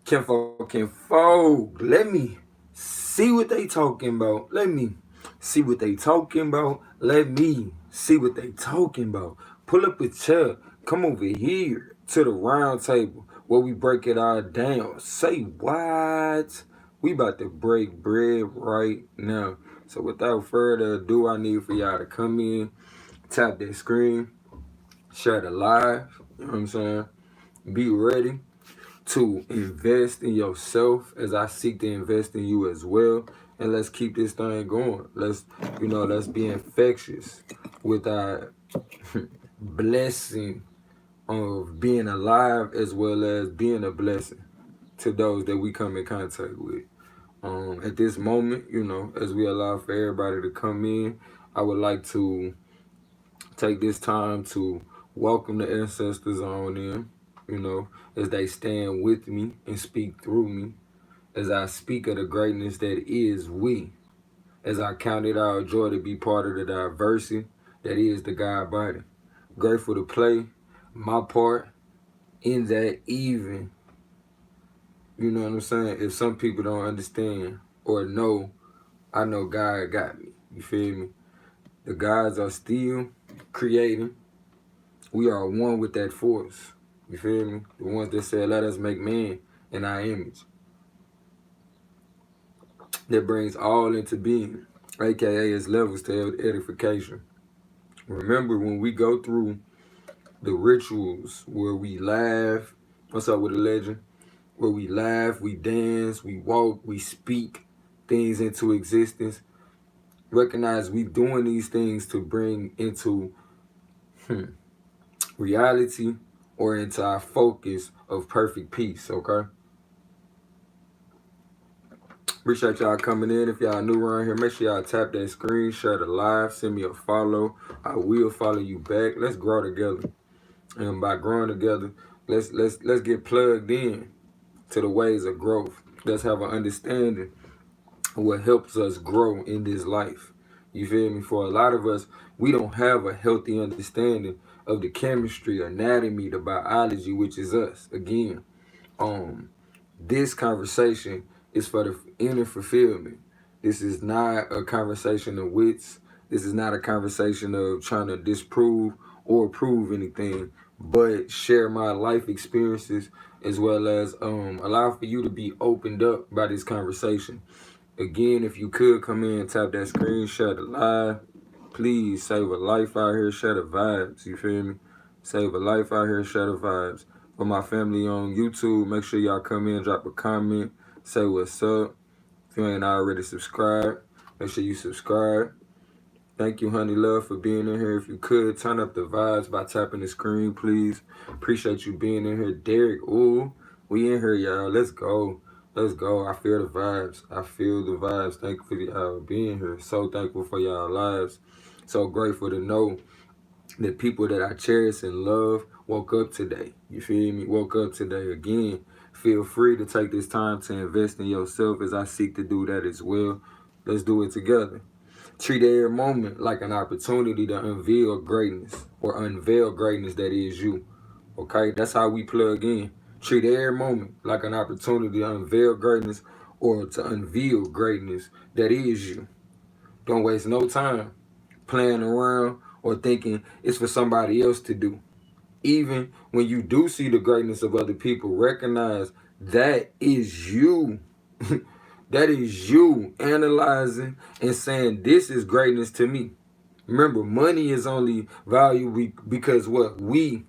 Kinfolk, let me see what they talking about. Let me see what they talking about. Let me see what they talking about. Pull up a chair. Come over here to the round table where we break it all down. Say what? We about to break bread right now. So without further ado, I need for y'all to come in, tap that screen, share the live. You know what I'm saying? Be ready to invest in yourself as I seek to invest in you as well. And let's keep this thing going. Let's be infectious with our blessing of being alive as well as being a blessing to those that we come in contact with. At this moment, as we allow for everybody to come in, I would like to take this time to welcome the ancestors on in, as they stand with me and speak through me, as I speak of the greatness that is we, as I count it our joy to be part of the diversity that is the God body. Grateful to play my part in that, even, you know what I'm saying, if some people don't understand or know, I know God got me. You feel me? The gods are still creating. We are one with that force. You feel me? The ones that said, let us make man in our image. That brings all into being, aka its levels to edification. Remember, when we go through the rituals where we laugh, what's up with the legend? Where we laugh, we dance, we walk, we speak things into existence. Recognize we doing these things to bring into reality or into our focus of perfect peace, okay? Appreciate y'all coming in. If y'all new around here, make sure y'all tap that screen, share the live, send me a follow. I will follow you back. Let's grow together. And by growing together, let's get plugged in to the ways of growth. Let's have an understanding of what helps us grow in this life. You feel me? For a lot of us, we don't have a healthy understanding of the chemistry, anatomy, the biology, which is us. Again, this conversation is for the inner fulfillment. This is not a conversation of wits. This is not a conversation of trying to disprove or prove anything, but share my life experiences as well as allow for you to be opened up by this conversation. Again, if you could come in, tap that screen, share the live. Please save a life out here, share the vibes. You feel me? Save a life out here, share the vibes. For my family on YouTube, make sure y'all come in, drop a comment, say what's up. If you ain't already subscribed, make sure you subscribe. Thank you, honey love, for being in here. If you could, turn up the vibes by tapping the screen, please. Appreciate you being in here. Derek, ooh, we in here, y'all. Let's go. Let's go. I feel the vibes. I feel the vibes. Thank you for y'all being here. So thankful for y'all lives. So grateful to know that people that I cherish and love woke up today. You feel me? Woke up today. Again, feel free to take this time to invest in yourself as I seek to do that as well. Let's do it together. Treat every moment like an opportunity to unveil greatness, or unveil greatness that is you. Okay? That's how we plug in. Treat every moment like an opportunity to unveil greatness or to unveil greatness that is you. Don't waste no time playing around or thinking it's for somebody else to do. Even when you do see the greatness of other people, recognize that is you. That is you analyzing and saying, this is greatness to me. Remember, money is only valuable because what we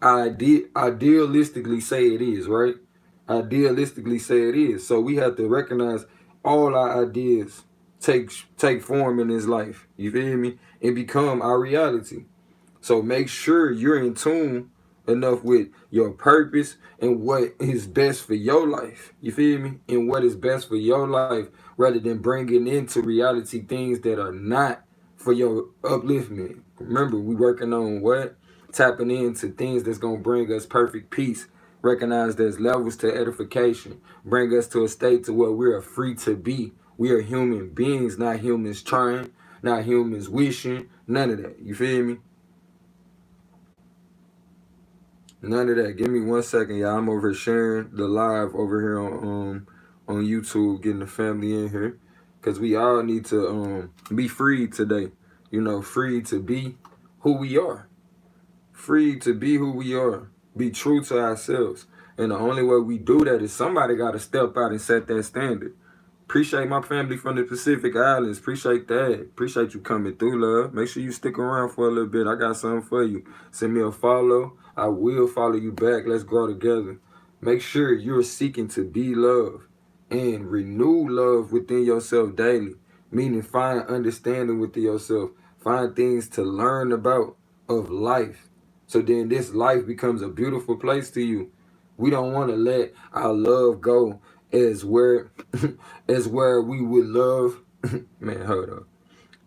idealistically say it is, right? Idealistically say it is. So we have to recognize all our ideas take form in this life. You feel me? And become our reality. So make sure you're in tune enough with your purpose and what is best for your life. You feel me? And what is best for your life, rather than bringing into reality things that are not for your upliftment. Remember, we working on what? Tapping into things that's going to bring us perfect peace. Recognize there's levels to edification. Bring us to a state to where we are free to be. We are human beings, not humans trying, not humans wishing, none of that. You feel me? None of that. Give me 1 second, y'all. I'm over here sharing the live over here on YouTube, getting the family in here. Cause we all need to be free today. You know, free to be who we are. Free to be who we are. Be true to ourselves. And the only way we do that is somebody gotta step out and set that standard. Appreciate my family from the Pacific Islands. Appreciate that. Appreciate you coming through, love. Make sure you stick around for a little bit. I got something for you. Send me a follow. I will follow you back. Let's grow together. Make sure you're seeking to be love and renew love within yourself daily. Meaning find understanding within yourself. Find things to learn about of life. So then this life becomes a beautiful place to you. We don't want to let our love go as where as where we would love. Man, hold up.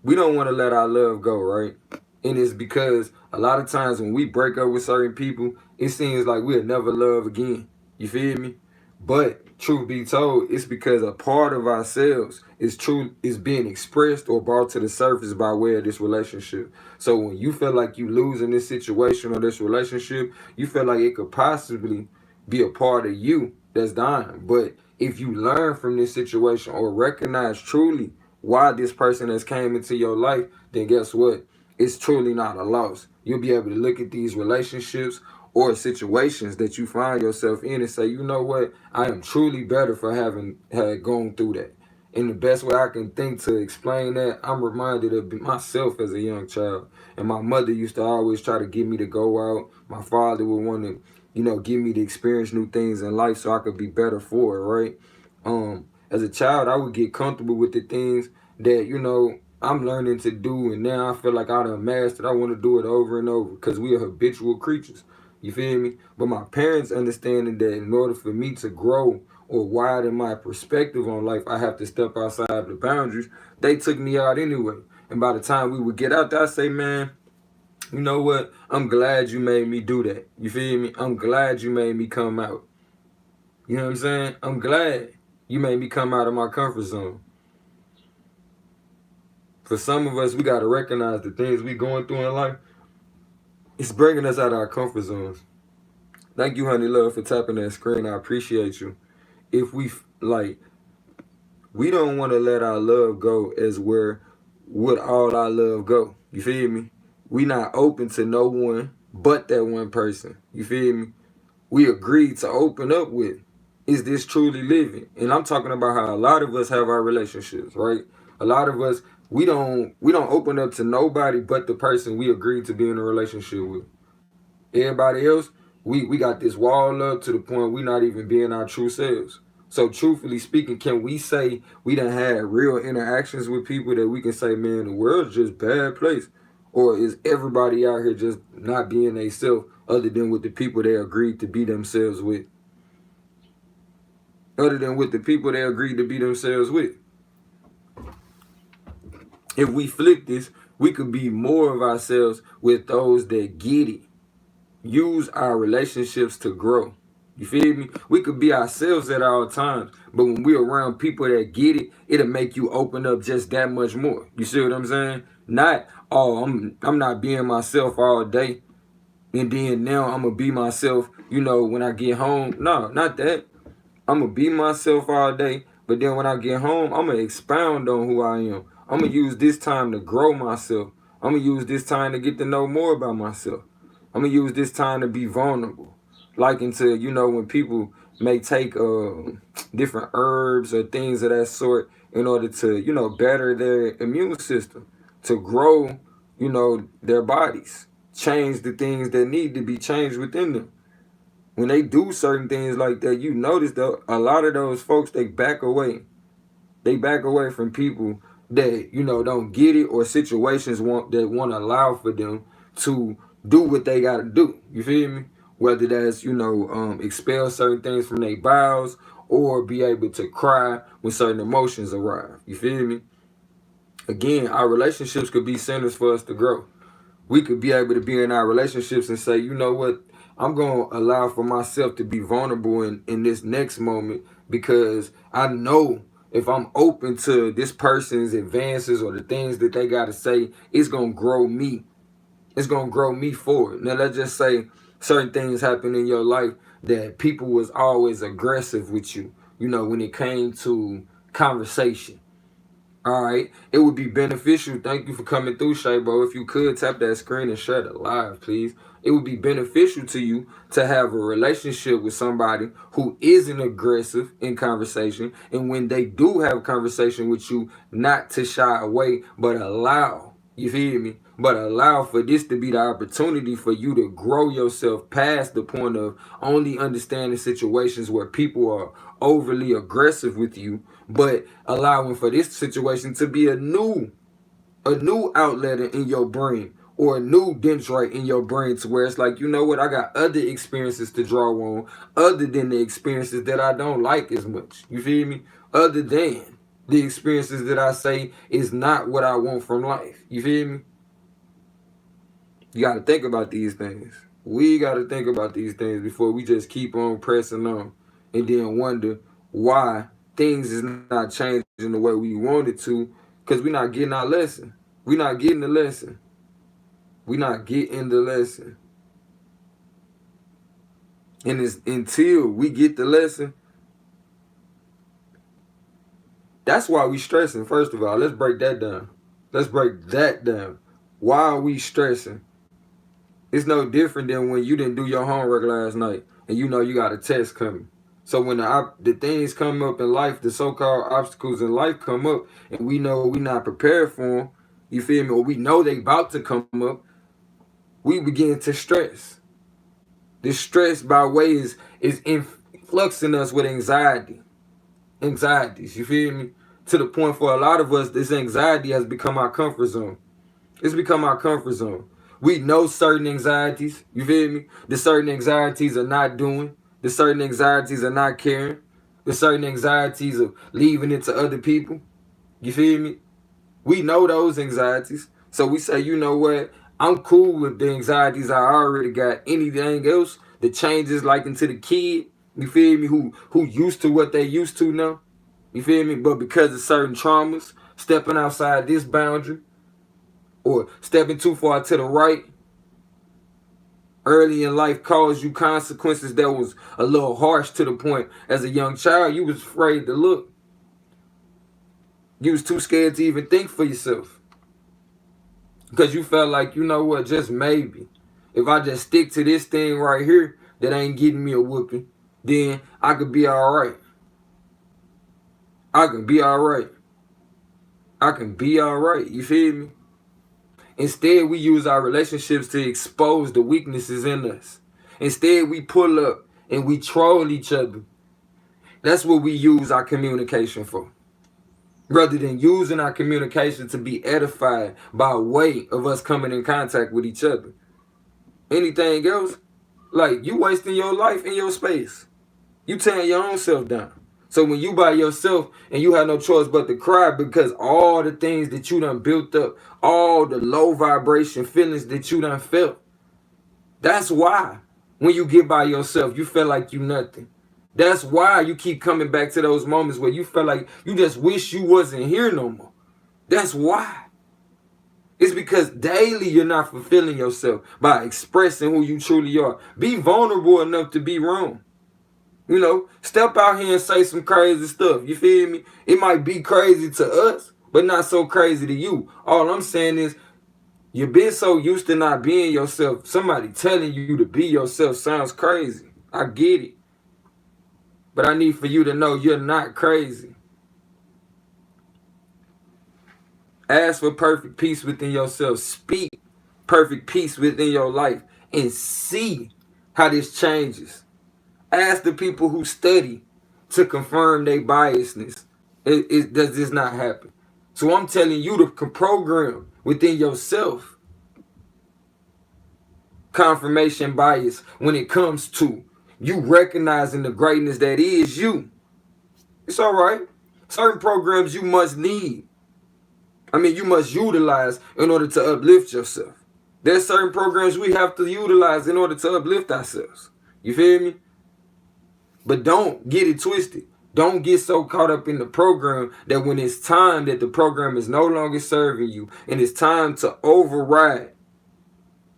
We don't want to let our love go, right? And it's because a lot of times when we break up with certain people, it seems like we'll never love again. You feel me? But truth be told, it's because a part of ourselves is being expressed or brought to the surface by way of this relationship. So when you feel like you losing this situation or this relationship, you feel like it could possibly be a part of you that's dying. But if you learn from this situation or recognize truly why this person has came into your life, then guess what? It's truly not a loss. You'll be able to look at these relationships or situations that you find yourself in and say, you know what? I am truly better for having had gone through that. And the best way I can think to explain that, I'm reminded of myself as a young child. And my mother used to always try to get me to go out. My father would want to, give me to experience new things in life so I could be better for it, right? As a child, I would get comfortable with the things that, I'm learning to do, and now I feel like I done mastered. I want to do it over and over because we are habitual creatures. You feel me? But my parents understanding that in order for me to grow or widen my perspective on life, I have to step outside the boundaries. They took me out anyway. And by the time we would get out there, I say, man, you know what? I'm glad you made me do that. You feel me? I'm glad you made me come out. You know what I'm saying? I'm glad you made me come out of my comfort zone. For some of us, we got to recognize the things we going through in life. It's bringing us out of our comfort zones. Thank you, honey love, for tapping that screen. I appreciate you. If we don't want to let our love go as where would all our love go. You feel me? We not open to no one but that one person. You feel me? We agreed to open up with. Is this truly living? And I'm talking about how a lot of us have our relationships, right? A lot of us, we don't open up to nobody but the person we agreed to be in a relationship with. Everybody else, we got this wall up to the point we not even being our true selves. So truthfully speaking, can we say we done had real interactions with people that we can say, man, the world's just a bad place? Or is everybody out here just not being themselves other than with the people they agreed to be themselves with? Other than with the people they agreed to be themselves with. If we flip this, we could be more of ourselves with those that get it. Use our relationships to grow. You feel me? We could be ourselves at all times, but when we're around people that get it, it'll make you open up just that much more. You see what I'm saying? Not, oh, I'm not being myself all day, and then now I'm gonna be myself, when I get home. No, not that. I'm gonna be myself all day, but then when I get home, I'm gonna expound on who I am. I'm gonna use this time to grow myself. I'm gonna use this time to get to know more about myself. I'm gonna use this time to be vulnerable. Like into, when people may take different herbs or things of that sort in order to, better their immune system, to grow, their bodies, change the things that need to be changed within them. When they do certain things like that, you notice that a lot of those folks, they back away. They back away from people that, don't get it, or situations that want to allow for them to do what they got to do. You feel me? Whether that's, expel certain things from their bowels or be able to cry when certain emotions arrive. You feel me? Again, our relationships could be centers for us to grow. We could be able to be in our relationships and say, you know what? I'm going to allow for myself to be vulnerable in this next moment, because I know if I'm open to this person's advances or the things that they got to say, it's going to grow me. It's going to grow me forward. Now, let's just say Certain things happen in your life that people was always aggressive with you, you know, when it came to conversation. All right. It would be beneficial. Thank you for coming through, Shay, bro. If you could tap that screen and share it live, please. It would be beneficial to you to have a relationship with somebody who isn't aggressive in conversation. And when they do have a conversation with you, not to shy away, but allow, you feel me? But allow for this to be the opportunity for you to grow yourself past the point of only understanding situations where people are overly aggressive with you, but allowing for this situation to be a new outlet in your brain, or a new dendrite in your brain, to where it's like, you know what, I got other experiences to draw on other than the experiences that I don't like as much. You feel me? Other than the experiences that I say is not what I want from life. You feel me? You got to think about these things. We got to think about these things before we just keep on pressing on and then wonder why things is not changing the way we wanted to, because we're not getting our lesson. We're not getting the lesson. We're not getting the lesson. And it's until we get the lesson, that's why we stressing. First of all, let's break that down. Let's break that down. Why are we stressing? It's no different than when you didn't do your homework last night and you know you got a test coming. So when the things come up in life, the so-called obstacles in life come up, and we know we're not prepared for them, you feel me, or we know they about to come up, we begin to stress. This stress by way is influxing us with anxieties, you feel me? To the point for a lot of us, this anxiety has become our comfort zone. It's become our comfort zone. We know certain anxieties, you feel me? The certain anxieties are not doing. The certain anxieties are not caring. The certain anxieties of leaving it to other people. You feel me? We know those anxieties. So we say, you know what? I'm cool with the anxieties I already got. Anything else, the changes like into the kid, you feel me, who used to what they used to now. You feel me? But because of certain traumas, stepping outside this boundary, or stepping too far to the right early in life caused you consequences that was a little harsh, to the point as a young child you was afraid to look. You was too scared to even think for yourself. Because you felt like, you know what, just maybe, if I just stick to this thing right here that ain't getting me a whooping, then I could be alright. I can be alright. I can be alright. You feel me? Instead, we use our relationships to expose the weaknesses in us. Instead, we pull up and we troll each other. That's what we use our communication for. Rather than using our communication to be edified by way of us coming in contact with each other. Anything else, like, you wasting your life in your space. You tearing your own self down. So when you by yourself and you have no choice but to cry because all the things that you done built up, all the low vibration feelings that you done felt, that's why when you get by yourself, you feel like you nothing. That's why you keep coming back to those moments where you feel like you just wish you wasn't here no more. That's why. It's because daily you're not fulfilling yourself by expressing who you truly are. Be vulnerable enough to be wrong. You know, step out here and say some crazy stuff. You feel me? It might be crazy to us, but not so crazy to you. All I'm saying is, you've been so used to not being yourself. Somebody telling you to be yourself sounds crazy. I get it. But I need for you to know you're not crazy. Ask for perfect peace within yourself. Speak perfect peace within your life and see how this changes. Ask the people who study to confirm their biasness. Does this not happen? So I'm telling you to program within yourself confirmation bias when it comes to you recognizing the greatness that is you. It's all right. Certain programs you must need. You must utilize in order to uplift yourself. There's certain programs we have to utilize in order to uplift ourselves. You feel me? But don't get it twisted. Don't get so caught up in the program that when it's time that the program is no longer serving you and it's time to override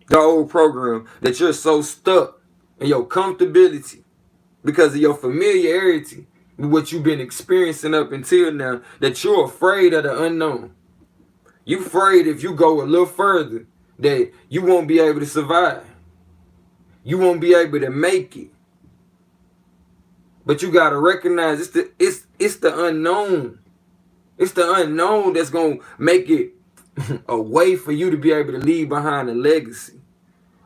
The old program that you're so stuck in your comfortability because of your familiarity with what you've been experiencing up until now, that you're afraid of the unknown. You afraid if you go a little further that you won't be able to survive. You won't be able to make it. But you gotta recognize it's the unknown. It's the unknown that's gonna make it a way for you to be able to leave behind a legacy.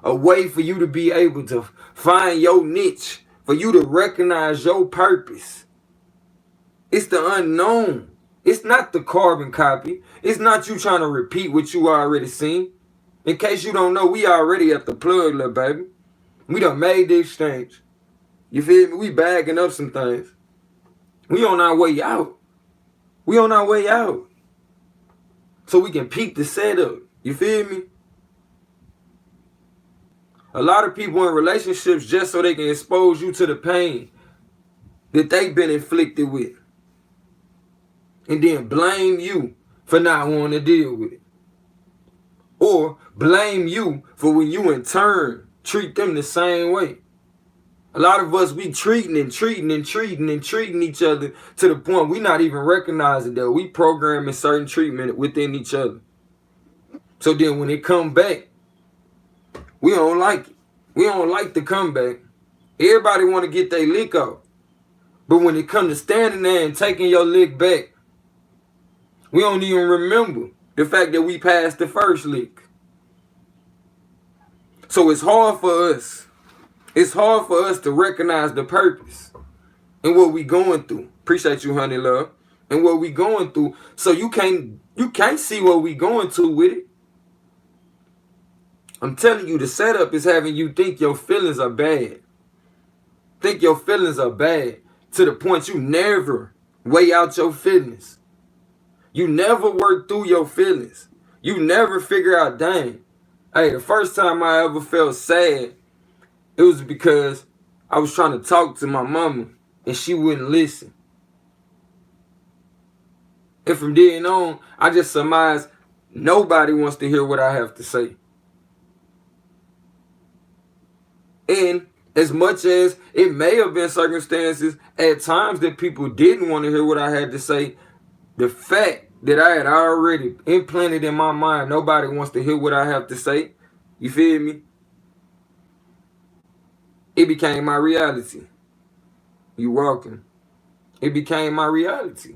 A way for you to be able to find your niche. For you to recognize your purpose. It's the unknown. It's not the carbon copy. It's not you trying to repeat what you already seen. In case you don't know, we already at the plug, little baby. We done made the exchange. You feel me? We bagging up some things. We on our way out. We on our way out. So we can peep the setup. You feel me? A lot of people in relationships just so they can expose you to the pain that they've been inflicted with. And then blame you for not wanting to deal with it. Or blame you for when you in turn treat them the same way. A lot of us, we treating each other to the point we not even recognizing that we programming certain treatment within each other. So then when it come back, we don't like it. We don't like the comeback. Everybody want to get their lick off. But when it come to standing there and taking your lick back, we don't even remember the fact that we passed the first lick. So it's hard for us. It's hard for us to recognize the purpose and what we going through. Appreciate you, honey love. And what we going through. So you can't see what we going through with it. I'm telling you, the setup is having you think your feelings are bad. Think your feelings are bad to the point you never weigh out your feelings. You never work through your feelings. You never figure out, dang, hey, the first time I ever felt sad, it was because I was trying to talk to my mama and she wouldn't listen. And from then on, I just surmised nobody wants to hear what I have to say. And as much as it may have been circumstances at times that people didn't want to hear what I had to say, the fact that I had already implanted in my mind, nobody wants to hear what I have to say, you feel me? It became my reality. You welcome. It became my reality.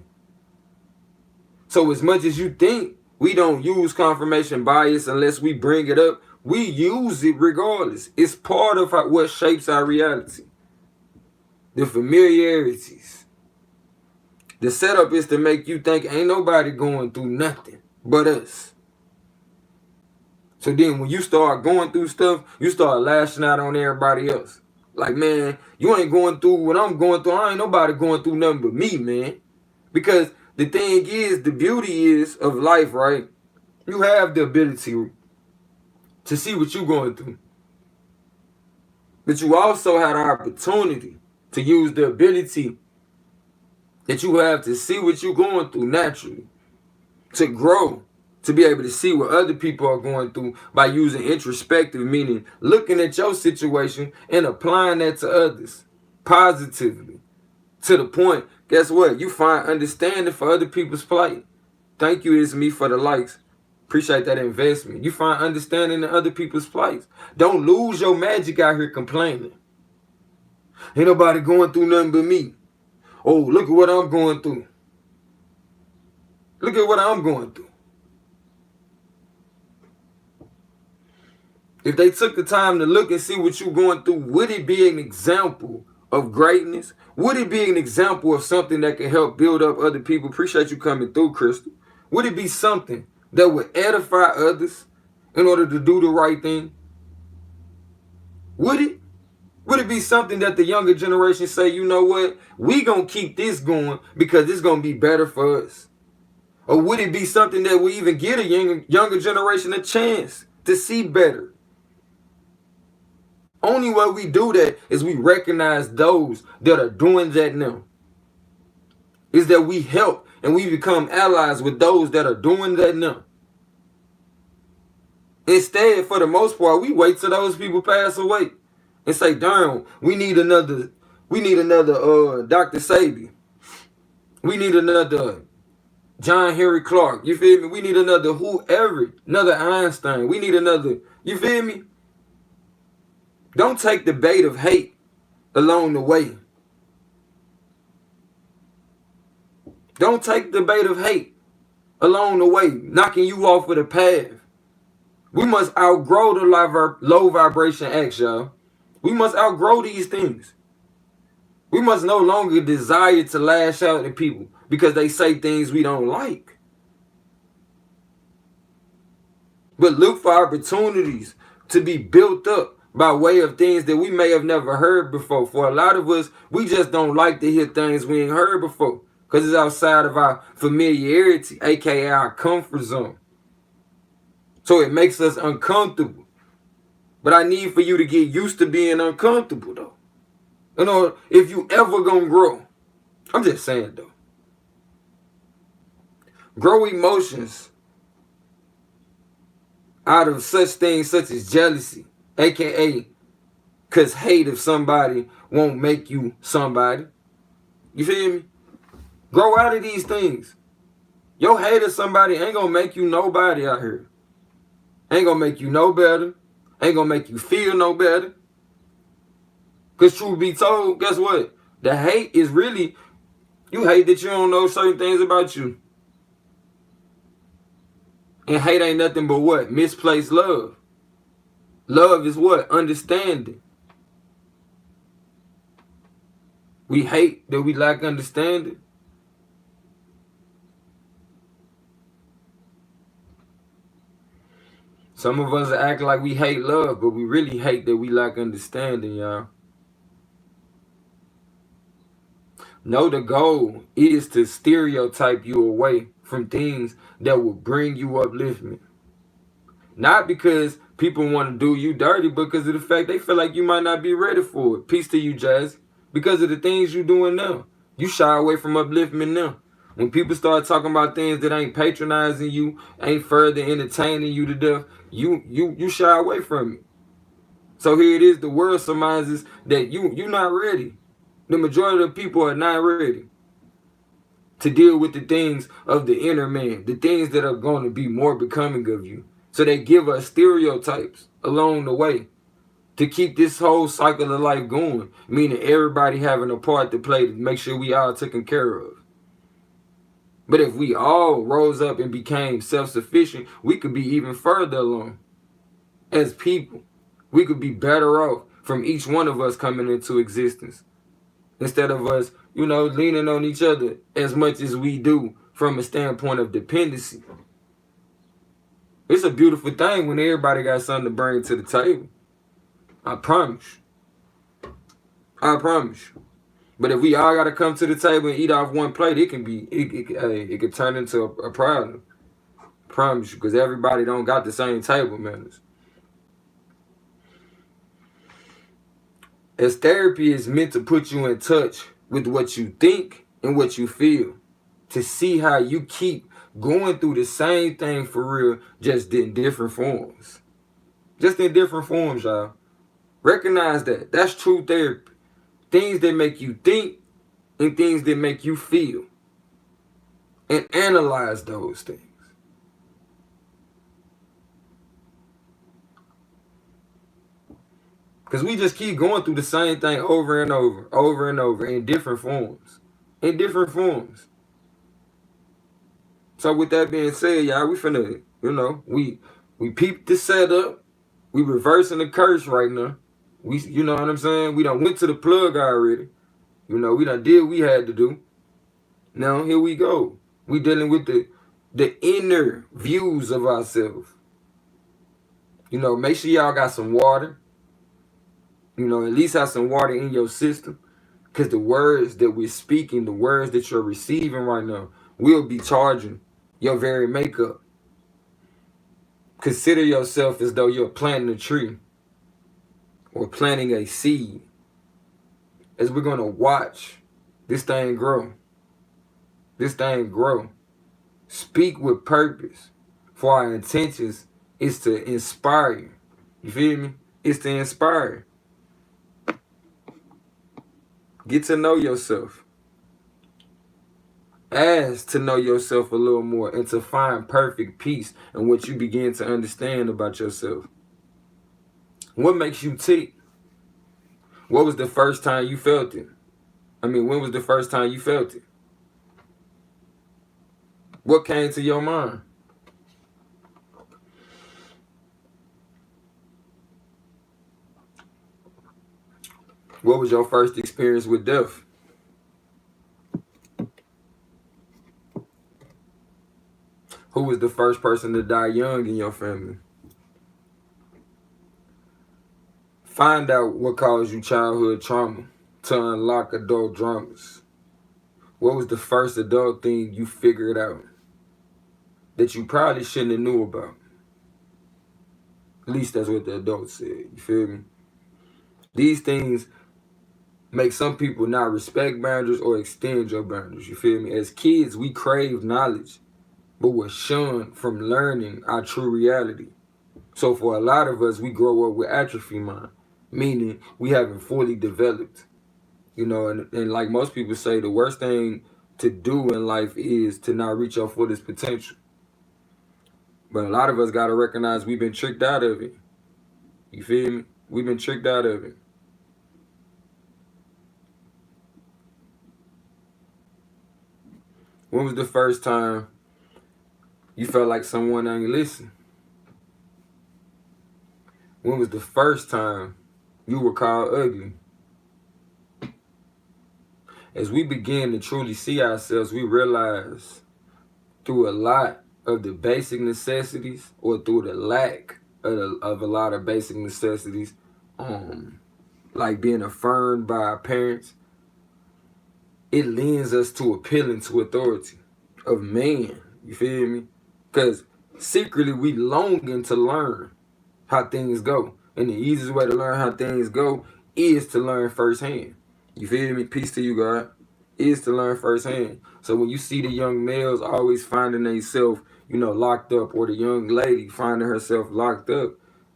So as much as you think we don't use confirmation bias unless we bring it up, we use it regardless. It's part of what shapes our reality. The familiarities. The setup is to make you think ain't nobody going through nothing but us. So then when you start going through stuff, you start lashing out on everybody else. Like, man, you ain't going through what I'm going through. I ain't nobody going through nothing but me, man. Because the thing is, the beauty is of life, right? You have the ability to see what you're going through. But you also have the opportunity to use the ability that you have to see what you're going through naturally. To grow. To be able to see what other people are going through by using introspective, meaning looking at your situation and applying that to others positively. To the point, guess what? You find understanding for other people's plight. Thank you, it's me, for the likes. Appreciate that investment. You find understanding in other people's plights. Don't lose your magic out here complaining. Ain't nobody going through nothing but me. Oh, look at what I'm going through. Look at what I'm going through. If they took the time to look and see what you're going through, would it be an example of greatness? Would it be an example of something that can help build up other people? Appreciate you coming through, Crystal. Would it be something that would edify others in order to do the right thing? Would it? Would it be something that the younger generation say, you know what? We gonna keep this going because it's gonna be better for us? Or would it be something that we even give a younger generation a chance to see better? Only way we do that is we recognize those that are doing that now. Is that we help and we become allies with those that are doing that now. Instead, for the most part, we wait till those people pass away and say, darn, we need another Dr. Sabi. We need another John Henry Clark. You feel me? We need another whoever, another Einstein. We need another, you feel me? Don't take the bait of hate along the way. Don't take the bait of hate along the way, knocking you off of the path. We must outgrow the low vibration acts, y'all. We must outgrow these things. We must no longer desire to lash out at people because they say things we don't like. But look for opportunities to be built up by way of things that we may have never heard before. For a lot of us, we just don't like to hear things we ain't heard before because it's outside of our familiarity, aka our comfort zone. So it makes us uncomfortable. But I need for you to get used to being uncomfortable, though. You know, if you ever gonna grow, I'm just saying, though. Grow emotions out of such things such as jealousy, aka because hate of somebody won't make you somebody. You feel me? Grow out of these things. Your hate of somebody ain't gonna make you nobody out here. Ain't gonna make you no better. Ain't gonna make you feel no better. Because truth be told, guess what? The hate is really, you hate that you don't know certain things about you. And hate ain't nothing but what? Misplaced love. Love is what? Understanding. We hate that we lack understanding. Some of us act like we hate love, but we really hate that we lack understanding, y'all. Know the goal is to stereotype you away from things that will bring you upliftment. Not because people want to do you dirty, but because of the fact they feel like you might not be ready for it. Peace to you, Jazz. Because of the things you doing now. You shy away from upliftment now. When people start talking about things that ain't patronizing you, ain't further entertaining you to death, you shy away from it. So here it is, the world surmises that you're not ready. The majority of people are not ready to deal with the things of the inner man, the things that are going to be more becoming of you. So they give us stereotypes along the way to keep this whole cycle of life going, meaning everybody having a part to play to make sure we all taken care of. But if we all rose up and became self-sufficient, we could be even further along as people. We could be better off from each one of us coming into existence. Instead of us, leaning on each other as much as we do from a standpoint of dependency. It's a beautiful thing when everybody got something to bring to the table. I promise you. I promise you. But if we all got to come to the table and eat off one plate, it could turn into a problem. I promise you, because everybody don't got the same table manners. As therapy is meant to put you in touch with what you think and what you feel, to see how you keep going through the same thing for real, just in different forms. Just in different forms, y'all. Recognize that. That's true therapy. Things that make you think and things that make you feel. And analyze those things. Because we just keep going through the same thing over and over, in different forms. In different forms. So with that being said, y'all, we finna, we peeped the setup. We reversing the curse right now. You know what I'm saying? We done went to the plug already. We done did what we had to do. Now, here we go. We dealing with the inner views of ourselves. Make sure y'all got some water. At least have some water in your system. Because the words that we're speaking, the words that you're receiving right now, will be charging your very makeup. Consider yourself as though you're planting a tree or planting a seed. As we're going to watch this thing grow. This thing grow. Speak with purpose. For our intentions It's to inspire you. You feel me? It's to inspire. Get to know yourself. Ask to know yourself a little more and to find perfect peace in what you begin to understand about yourself. What makes you tick? What was the first time you felt it? I mean, when was the first time you felt it? What came to your mind? What was your first experience with death? Who was the first person to die young in your family? Find out what caused you childhood trauma to unlock adult dramas. What was the first adult thing you figured out that you probably shouldn't have knew about? At least that's what the adults said. You feel me? These things make some people not respect boundaries or extend your boundaries. You feel me? As kids, we crave knowledge, but we're shunned from learning our true reality. So for a lot of us, we grow up with atrophy mind, meaning we haven't fully developed. You know, and like most people say, the worst thing to do in life is to not reach your fullest potential. But a lot of us got to recognize we've been tricked out of it. You feel me? We've been tricked out of it. When was the first time you felt like someone ain't listen? When was the first time you were called ugly? As we begin to truly see ourselves, we realize through a lot of the basic necessities or through the lack of a lot of basic necessities, like being affirmed by our parents, it lends us to appealing to authority of man. You feel me? Because secretly we longing to learn how things go. And the easiest way to learn how things go is to learn firsthand. You feel me? Peace to you, God. Is to learn firsthand. So when you see the young males always finding themselves, locked up, or the young lady finding herself locked up,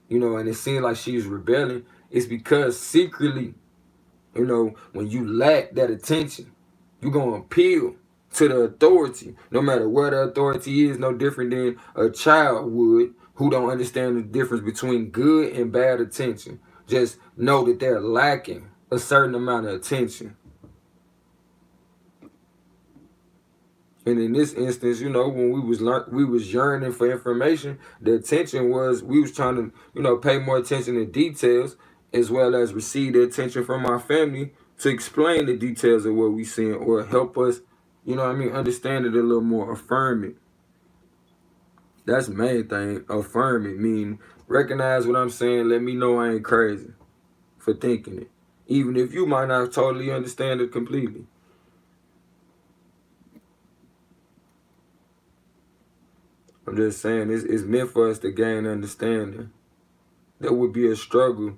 and it seems like she's rebelling, it's because secretly, when you lack that attention, you're going to appeal to the authority, no matter where the authority is, no different than a child would who don't understand the difference between good and bad attention. Just know that they're lacking a certain amount of attention. And in this instance, when we was yearning for information, the attention was we was trying to, pay more attention to details as well as receive the attention from our family to explain the details of what we seeing or help us, understand it a little more, affirm it. That's the main thing, affirm it, mean recognize what I'm saying, let me know I ain't crazy for thinking it. Even if you might not totally understand it completely. I'm just saying, it's meant for us to gain understanding. There would be a struggle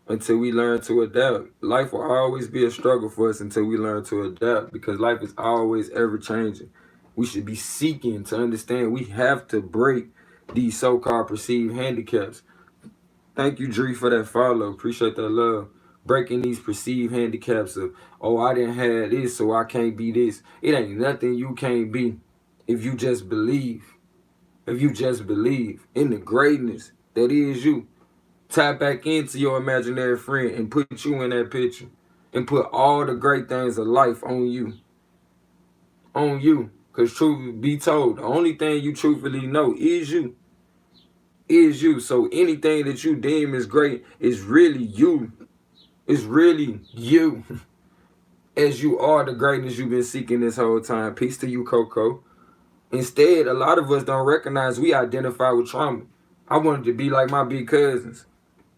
until we learn to adapt. Life will always be a struggle for us until we learn to adapt because life is always ever changing. We should be seeking to understand we have to break these so-called perceived handicaps. Thank you, Dree, for that follow. Appreciate that love. Breaking these perceived handicaps of, oh, I didn't have this, so I can't be this. It ain't nothing you can't be if you just believe. If you just believe in the greatness that is you. Tap back into your imaginary friend and put you in that picture. And put all the great things of life on you. On you. Because truth be told, the only thing you truthfully know is you. Is you. So anything that you deem is great is really you. It's really you. As you are the greatness you've been seeking this whole time. Peace to you, Coco. Instead, a lot of us don't recognize we identify with trauma. I wanted to be like my big cousins.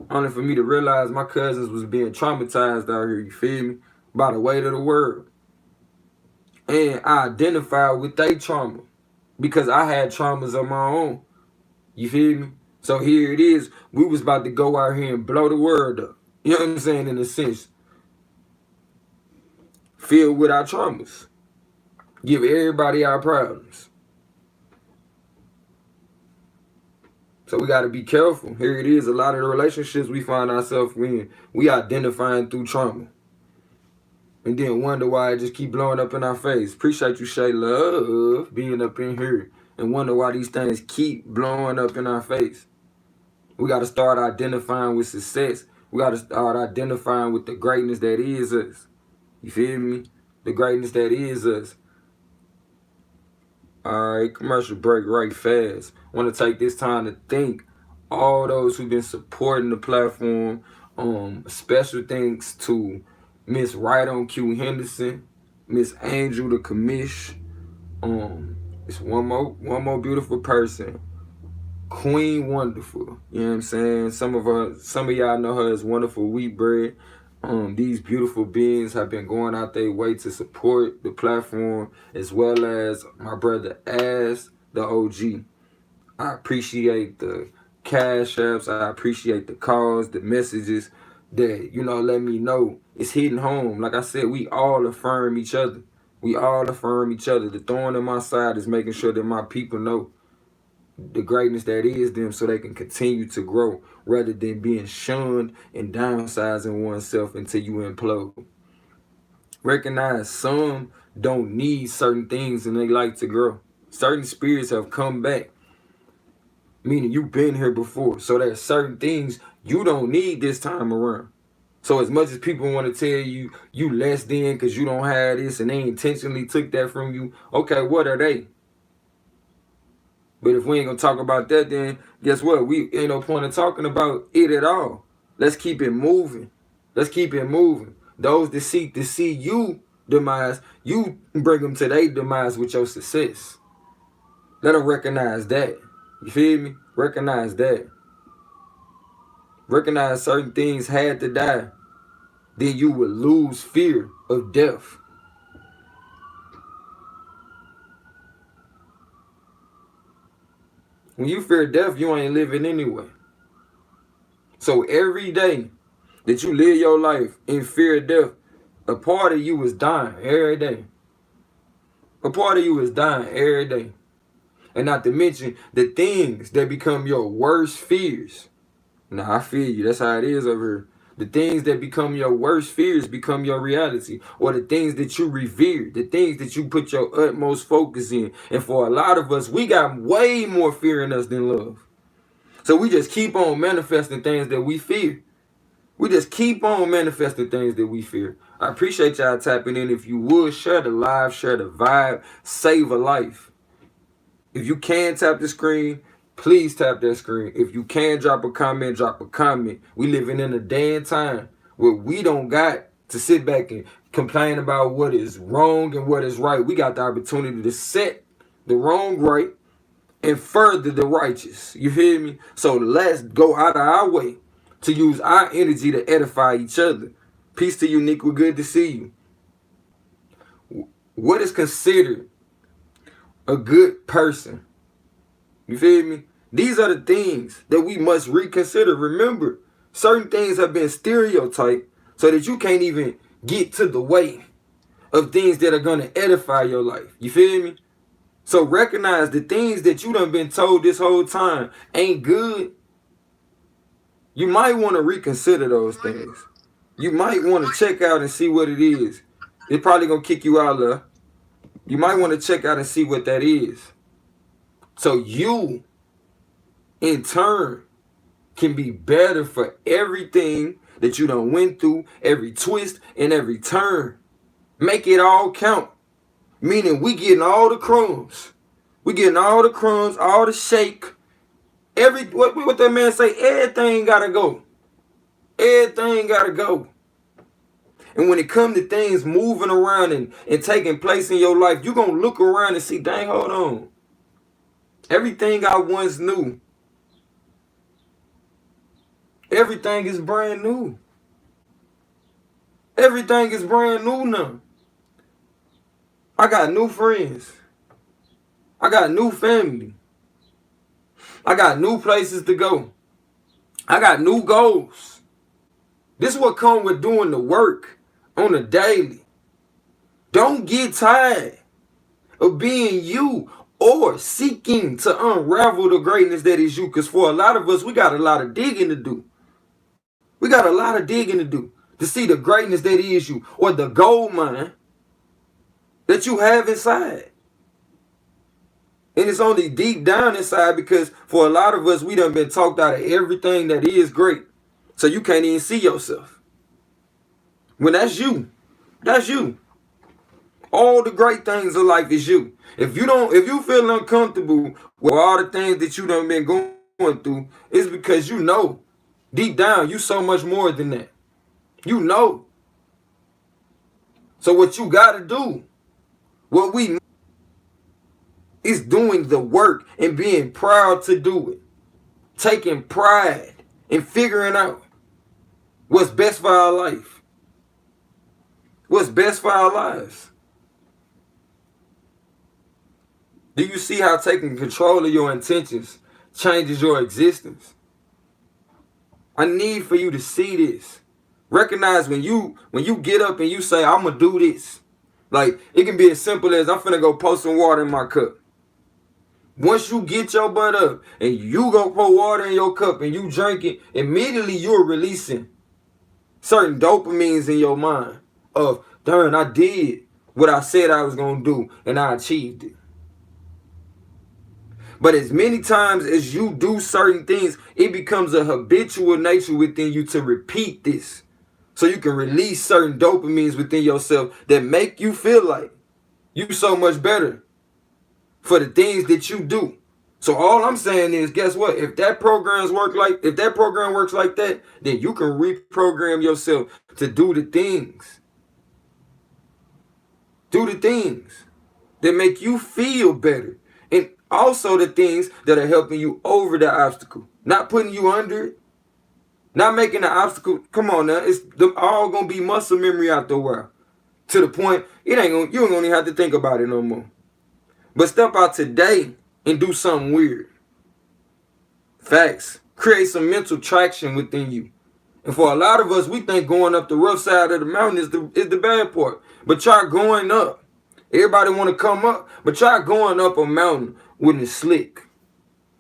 Only for me to realize my cousins was being traumatized out here, you feel me? By the weight of the world. And I identified with their trauma. Because I had traumas of my own. You feel me? So here it is. We was about to go out here and blow the world up. You know what I'm saying? In a sense. Filled with our traumas. Give everybody our problems. So we got to be careful. Here it is. A lot of the relationships we find ourselves in, we identifying through trauma. And then wonder why it just keep blowing up in our face. Appreciate you, Shay Love, being up in here. And wonder why these things keep blowing up in our face. We got to start identifying with success. We got to start identifying with the greatness that is us. You feel me? The greatness that is us. All right, commercial break right fast. Want to take this time to thank all those who've been supporting the platform. Special thanks to Miss Right on Q Henderson, Miss Angel the Commish. It's one more beautiful person, Queen Wonderful. You know what I'm saying? Some of y'all know her as Wonderful Wheat Bread. These beautiful beings have been going out their way to support the platform, as well as my brother As, the OG. I appreciate the cash apps. I appreciate the calls, the messages that, let me know it's hitting home. Like I said, we all affirm each other. We all affirm each other. The thorn in my side is making sure that my people know the greatness that is them so they can continue to grow rather than being shunned and downsizing oneself until you implode. Recognize some don't need certain things and they like to grow. Certain spirits have come back, meaning you've been here before. So there's certain things you don't need this time around. So as much as people want to tell you you less than because you don't have this and they intentionally took that from you, okay, what are they? But if we ain't gonna talk about that, then guess what? We ain't no point in talking about it at all. Let's keep it moving. Let's keep it moving. Those that seek to see you demise, you bring them to their demise with your success. Let them recognize that. You feel me? Recognize that. Recognize certain things had to die. Then you would lose fear of death. When you fear death, you ain't living anyway. So every day that you live your life in fear of death, a part of you is dying every day. A part of you is dying every day. And not to mention the things that become your worst fears. Now, I feel you. That's how it is over here. The things that become your worst fears become your reality. Or the things that you revere. The things that you put your utmost focus in. And for a lot of us, we got way more fear in us than love. So we just keep on manifesting things that we fear. We just keep on manifesting things that we fear. I appreciate y'all tapping in. If you would, share the live, share the vibe, save a life. If you can tap the screen, please tap that screen. If you can drop a comment, drop a comment. We living in a day and time where we don't got to sit back and complain about what is wrong and what is right. We got the opportunity to set the wrong right and further the righteous. You hear me? So let's go out of our way to use our energy to edify each other. Peace to you, Nick. We're good to see you. What is considered a good person? You feel me? These are the things that we must reconsider. Remember, certain things have been stereotyped so that you can't even get to the way of things that are going to edify your life. You feel me? So recognize the things that you done been told this whole time ain't good. You might want to reconsider those things. You might want to check out and see what it is. It's probably going to kick you out there. You might want to check out and see what that is. So you, in turn, can be better for everything that you done went through, every twist and every turn. Make it all count. Meaning we getting all the crumbs. We getting all the crumbs, all the shake. What that man say? Everything gotta go. Everything gotta go. And when it comes to things moving around and taking place in your life, you're gonna look around and see, dang, hold on. Everything I once knew, everything is brand new. Everything is brand new now. I got new friends. I got new family. I got new places to go. I got new goals. This is what comes with doing the work on a daily. Don't get tired of being you or seeking to unravel the greatness that is you. Because for a lot of us, we got a lot of digging to do. We got a lot of digging to do to see the greatness that is you, or the gold mine that you have inside. And it's only deep down inside, because for a lot of us, we done been talked out of everything that is great. So you can't even see yourself. When that's you. That's you. All the great things of life is you. If you feel uncomfortable with all the things that you done been going through, it's because you know deep down you so much more than that. You know. So what you gotta do, what we is doing the work and being proud to do it. Taking pride in figuring out what's best for our life. What's best for our lives. Do you see how taking control of your intentions changes your existence? I need for you to see this. Recognize when you get up and you say, I'm going to do this. Like, it can be as simple as, I'm finna go pour some water in my cup. Once you get your butt up and you go pour water in your cup and you drink it, immediately you're releasing certain dopamines in your mind of, darn, I did what I said I was going to do and I achieved it. But as many times as you do certain things, it becomes a habitual nature within you to repeat this. So you can release certain dopamines within yourself that make you feel like you so much better for the things that you do. So all I'm saying is, guess what? If that program works like that, then you can reprogram yourself to do the things. Do the things that make you feel better. And also the things that are helping you over the obstacle. Not putting you under it. Not making the obstacle. Come on now. It's all going to be muscle memory after a while. To the point, you ain't going to have to think about it no more. But step out today and do something weird. Facts. Create some mental traction within you. And for a lot of us, we think going up the rough side of the mountain is the bad part. But try going up. Everybody want to come up, but try going up a mountain when it's slick.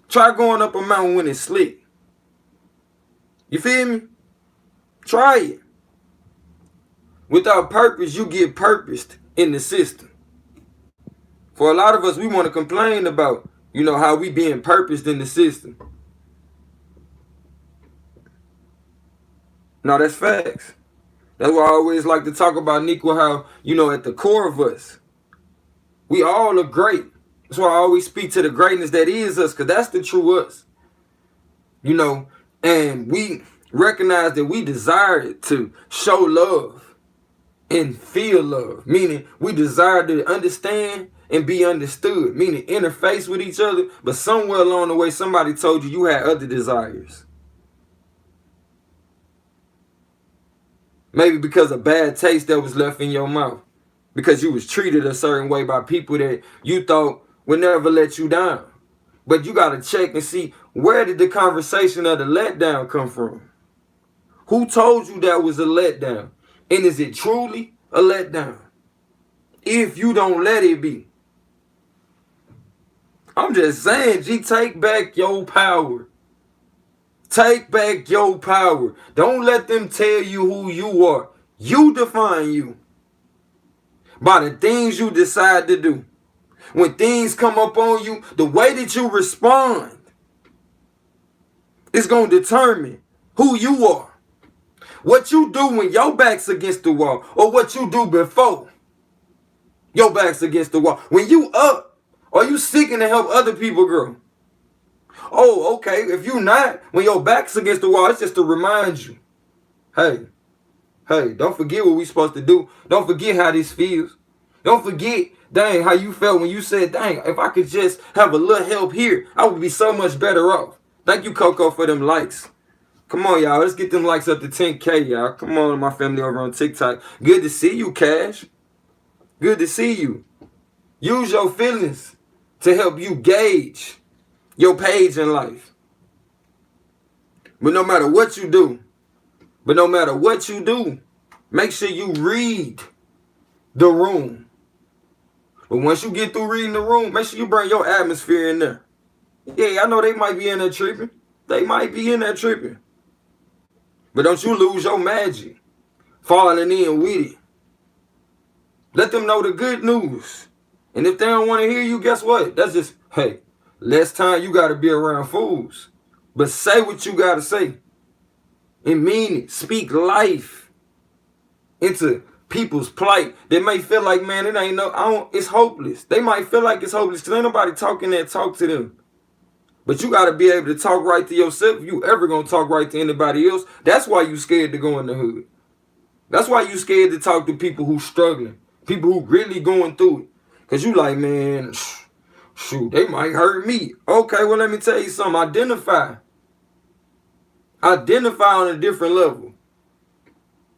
Try going up a mountain when it's slick. You feel me? Try it. Without purpose, you get purposed in the system. For a lot of us, we want to complain about, how we being purposed in the system. No, that's facts. That's why I always like to talk about, Nico, how, at the core of us, we all are great. That's why I always speak to the greatness that is us, because that's the true us. And we recognize that we desire to show love and feel love. Meaning we desire to understand and be understood. Meaning interface with each other. But somewhere along the way, somebody told you had other desires. Maybe because of bad taste that was left in your mouth. Because you was treated a certain way by people that you thought would never let you down. But you got to check and see, where did the conversation of the letdown come from? Who told you that was a letdown? And is it truly a letdown? If you don't let it be. I'm just saying, G, take back your power. Take back your power. Don't let them tell you who you are. You define you by the things you decide to do. When things come up on you, the way that you respond is going to determine who you are. What you do when your back's against the wall, or what you do before your back's against the wall. When you up, are you seeking to help other people grow? Oh, okay. If you not, when your back's against the wall, it's just to remind you, hey, don't forget what we supposed to do. Don't forget how this feels. Don't forget, dang, how you felt when you said, dang, if I could just have a little help here, I would be so much better off. Thank you, Coco, for them likes. Come on, y'all. Let's get them likes up to 10K, y'all. Come on, my family over on TikTok. Good to see you, Cash. Good to see you. Use your feelings to help you gauge your page in life. But no matter what you do, make sure you read the room But once you get through reading the room, make sure you bring your atmosphere in there. Yeah, I know they might be in there tripping. They might be in there tripping. But don't you lose your magic falling in with it. Let them know the good news. And if they don't want to hear you, guess what? That's just, hey, less time you got to be around fools. But say what you got to say. And mean it. Speak life into people's plight. They may feel like, man, it ain't it's hopeless. They might feel like it's hopeless because ain't nobody talking that talk to them. But you got to be able to talk right to yourself if you ever going to talk right to anybody else. That's why you scared to go in the hood. That's why you scared to talk to people who struggling. People who really going through it. Because you like, man, shoot, they might hurt me. Okay, well, let me tell you something. Identify. Identify on a different level.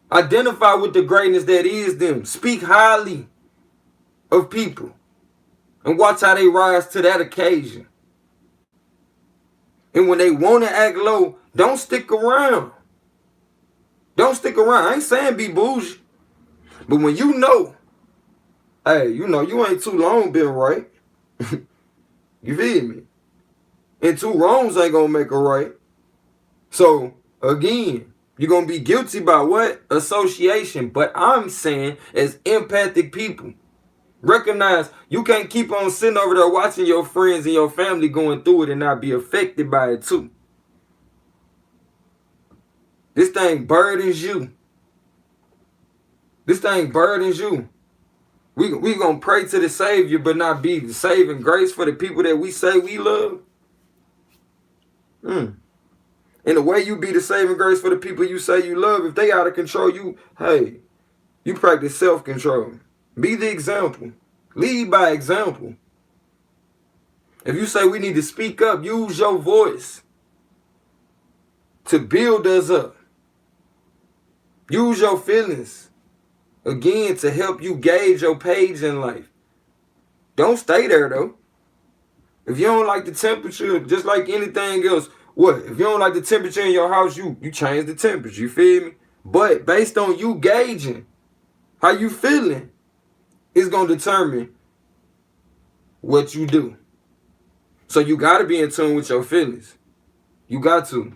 Identify with the greatness that is them. Speak highly of people. And watch how they rise to that occasion. And when they want to act low, don't stick around. Don't stick around. I ain't saying be bougie. But when you know, hey, you know, you ain't too long been right. You feel me? And two wrongs ain't gonna make a right. So, again, you're gonna be guilty by what? Association. But I'm saying as empathic people, recognize you can't keep on sitting over there watching your friends and your family going through it and not be affected by it too. This thing burdens you. This thing burdens you. We gonna pray to the Savior, but not be the saving grace for the people that we say we love. And the way you be the saving grace for the people you say you love, if they out of control, you practice self-control. Be the example. Lead by example. If you say we need to speak up, use your voice to build us up. Use your feelings, again, to help you gauge your page in life. Don't stay there, though. If you don't like the temperature, just like anything else, what? If you don't like the temperature in your house, you change the temperature, you feel me? But based on you gauging how you feeling, it's going to determine what you do. So you got to be in tune with your feelings. You got to.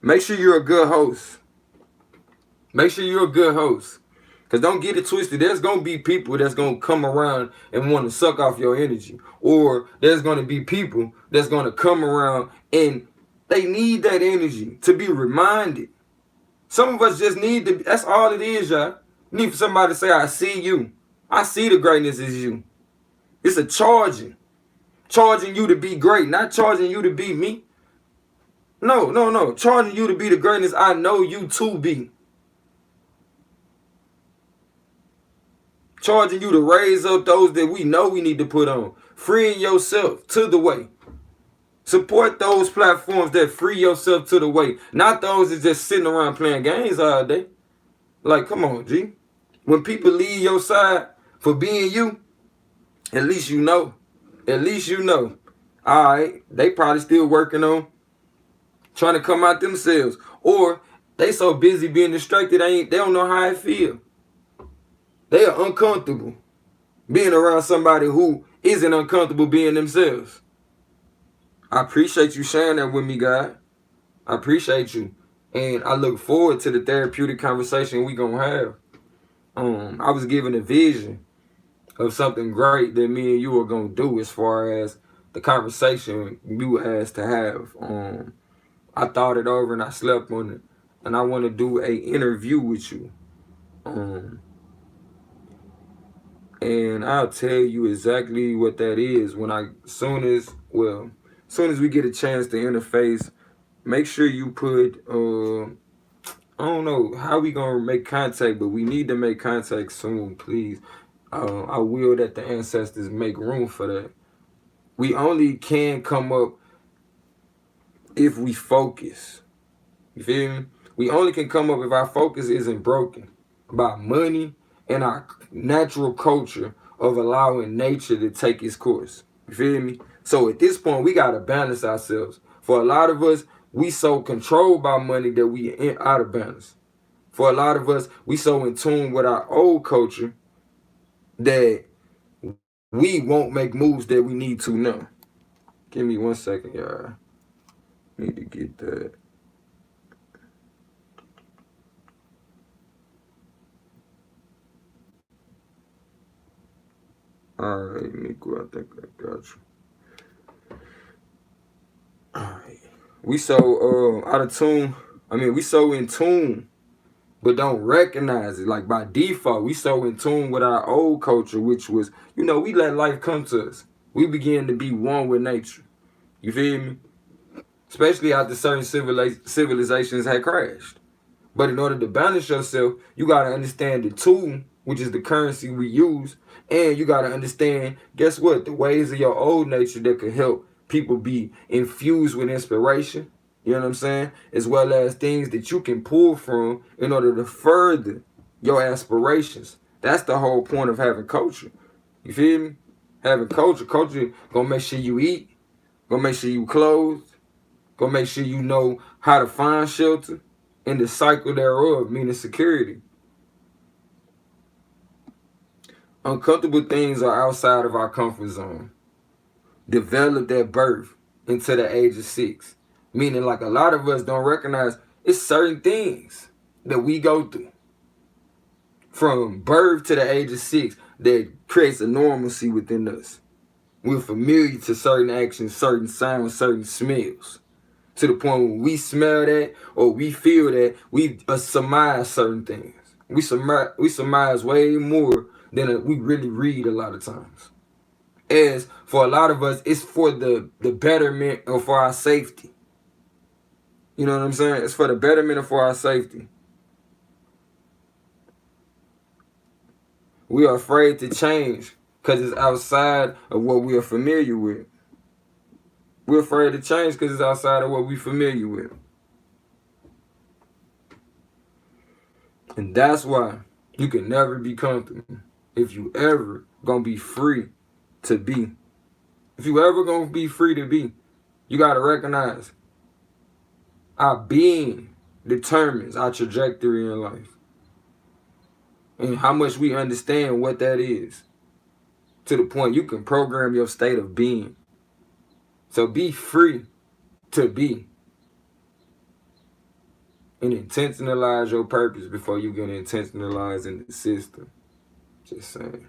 Make sure you're a good host. Make sure you're a good host. Because don't get it twisted. There's going to be people that's going to come around and want to suck off your energy. Or there's going to be people that's going to come around and they need that energy to be reminded. Some of us just need to, that's all it is, y'all. You need for somebody to say, I see you. I see the greatness is you. It's a charging. Charging you to be great, not charging you to be me. No. Charging you to be the greatness I know you to be. Charging you to raise up those that we know we need to put on. Freeing yourself to the way. Support those platforms that free yourself to the way. Not those that just sitting around playing games all day. Like, come on, G. When people leave your side for being you, at least you know. At least you know. All right, they probably still working on trying to come out themselves. Or they so busy being distracted, they don't know how it feel. They are uncomfortable being around somebody who isn't uncomfortable being themselves. I appreciate you sharing that with me, God. I appreciate you. And I look forward to the therapeutic conversation we gonna have. I was given a vision of something great that me and you are gonna do as far as the conversation you asked to have. I thought it over and I slept on it. And I want to do a interview with you. And I'll tell you exactly what that is as soon as we get a chance to interface. Make sure you put, I don't know how we gonna make contact, but we need to make contact soon, please. I will that the ancestors make room for that. We only can come up if we focus. You feel me? We only can come up if our focus isn't broken by money and our natural culture of allowing nature to take its course. You feel me? So at this point, we got to balance ourselves. For a lot of us, we so controlled by money that we out of balance. For a lot of us, we so in tune with our old culture that we won't make moves that we need to now. Give me 1 second, y'all. Need to get that. All right, Nico, I think I got you. All right. We so out of tune. I mean, we so in tune, but don't recognize it. Like by default, we so in tune with our old culture, which was, we let life come to us. We begin to be one with nature. You feel me? Especially after certain civilizations had crashed. But in order to balance yourself, you got to understand the tool, which is the currency we use. And you got to understand, guess what? The ways of your old nature that could help people be infused with inspiration. You know what I'm saying? As well as things that you can pull from in order to further your aspirations. That's the whole point of having culture. You feel me? Having culture gonna make sure you eat, gonna make sure you clothed, gonna make sure you know how to find shelter, and the cycle thereof, meaning security. Uncomfortable things are outside of our comfort zone. Developed at birth into the age of 6. Meaning like a lot of us don't recognize it's certain things that we go through from birth to the age of 6 that creates a normalcy within us. We're familiar to certain actions, certain sounds, certain smells. To the point when we smell that or we feel that, we surmise certain things. We surmise way more than we really read a lot of times. As for a lot of us, it's for the betterment or for our safety. You know what I'm saying? It's for the betterment or for our safety. We are afraid to change because it's outside of what we are familiar with. We're afraid to change because it's outside of what we're familiar with. And that's why you can never be comfortable if you ever gonna be free to be. If you ever gonna be free to be, you gotta recognize our being determines our trajectory in life. And how much we understand what that is. To the point you can program your state of being. So be free to be. And intentionalize your purpose before you get intentionalized in the system. Just saying.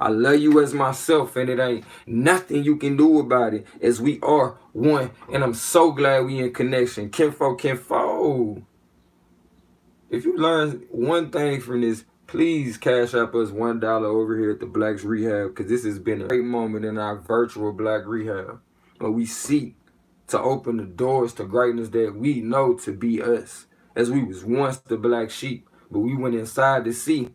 I love you as myself, and it ain't nothing you can do about it, as we are one. And I'm so glad we in connection. Kinfo. If you learn one thing from this, please cash up us $1 over here at the Blacks Rehab, because this has been a great moment in our virtual Black Rehab, where we seek to open the doors to greatness that we know to be us. As we was once the black sheep, but we went inside to see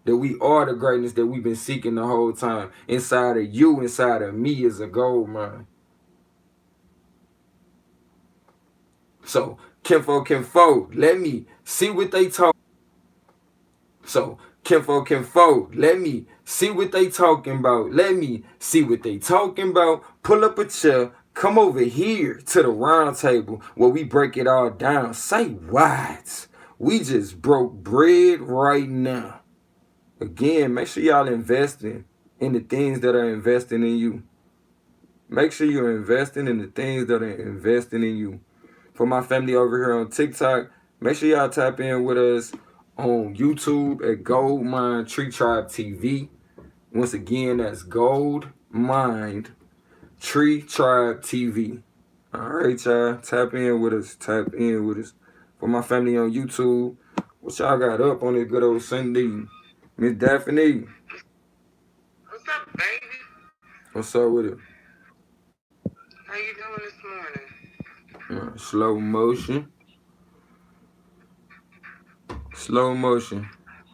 that we are the greatness that we've been seeking the whole time. Inside of you, inside of me is a gold mine. So, Kinfo, let me see what they talk. So, Kinfo, let me see what they talking about. Let me see what they talking about. Pull up a chair. Come over here to the round table where we break it all down. Say what? We just broke bread right now. Again, make sure y'all investing in the things that are investing in you. Make sure you're investing in the things that are investing in you. For my family over here on TikTok, make sure y'all tap in with us on YouTube at Gold Mine Tree Tribe TV. Once again, that's Gold Mine Tree Tribe TV. All right, y'all. Tap in with us. For my family on YouTube, what y'all got up on this good old Sunday? Miss Daphne. What's up, baby? What's up with it? How you doing this morning? Slow motion.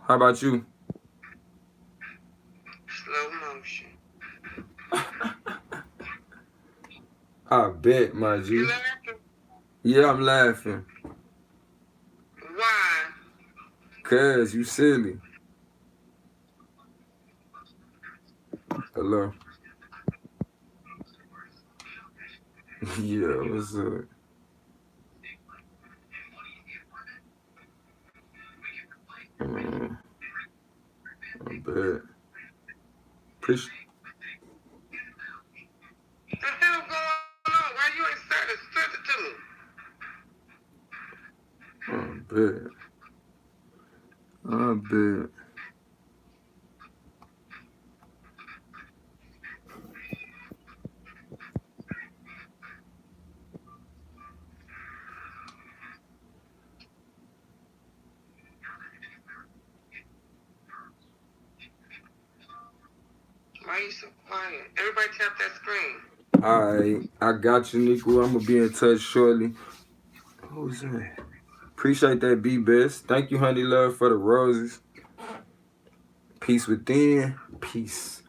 How about you? Slow motion. I bet, my G. You laughing? Yeah, I'm laughing. Why? Cause you silly. Hello. Yeah, what's up? I bet. Appreciate. The hell going on? Why you ain't starting to send it to me? I bet. Why you so quiet? Everybody tap that screen. Alright, I got you, Nico. I'm gonna be in touch shortly. Who's that? Appreciate that, be best. Thank you, honey love, for the roses. Peace within. Peace.